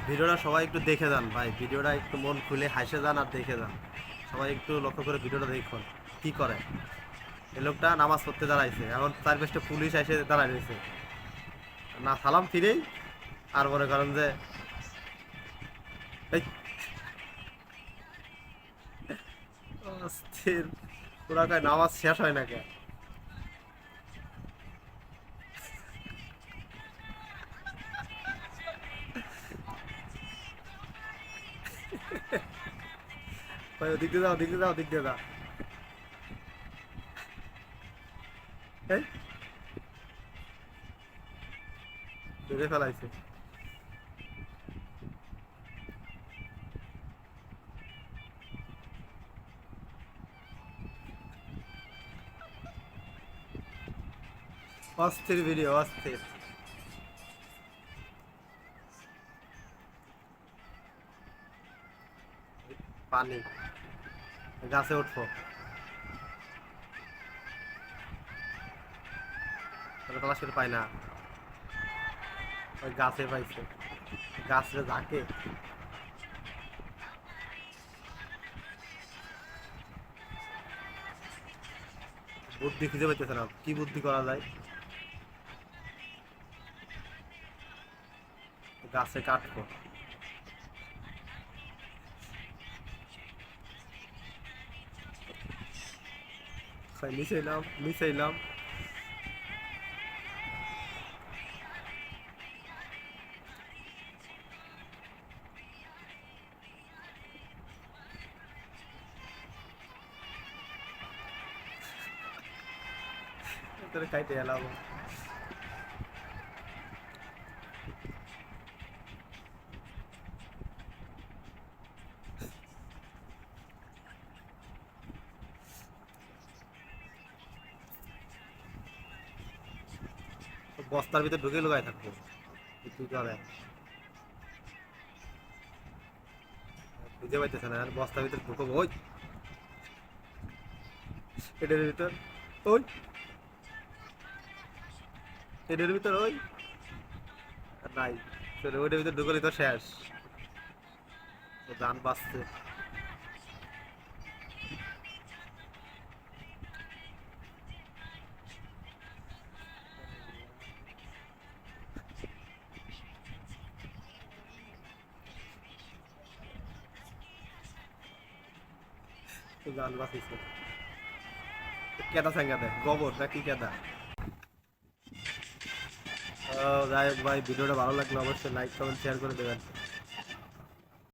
ভিডিওটা সবাই একটু দেখে যান ভাই, ভিডিওটা একটু মন খুলে হাসে যান আর দেখে যান। সবাই একটু লক্ষ্য করে ভিডিওটা দেখুন কি করে। এই লোকটা নামাজ পড়তে দাঁড়াইছে, এখন চার পাঁচটা পুলিশ এসে দাঁড়ায় রয়েছে, না সালাম ফিরেই আর মনে করেন যে এই অস্থির। ওরা কয় নামাজ শেষ হয় না কে? ভাই ওদিক দিয়ে যাও, ওদিক দিয়ে যাও, ওদিক দিয়ে যাও। এই ধরে ফেলাইছে। অস্থির ভিডিও, অস্থির। পানি, গাছে উঠবো, তাহলে তোমার সেটা পাই না। ওই গাছে পাইছে, গাছে যাকে বুদ্ধি খুঁজে পাইতেছে না, কি বুদ্ধি করা যায়। গাছে কাটবো, নিচে এলাম, নিচে এলাম। তোরে খাইতে এলাম। বস্তার ভিতরে ঢুকে লুকায় থাকবো, কি করে খুঁজে পাইতেছে না, আর বস্তার ভিতরে ঢুকবো। ওই এটার ভিতর, ওই এটার ভিতর, ওই নাই। চলে ওইটার ভিতরে ঢুকলি তো শেষ, যান বাঁচছে। যান বাঁচিছে। কেদা স্যাঙ্গা দেয় গোবর নাকি কেদা? যাই হোক ভাই, ভিডিওটা ভালো লাগলে অবশ্যই লাইক কমেন্ট শেয়ার করে দেবেন।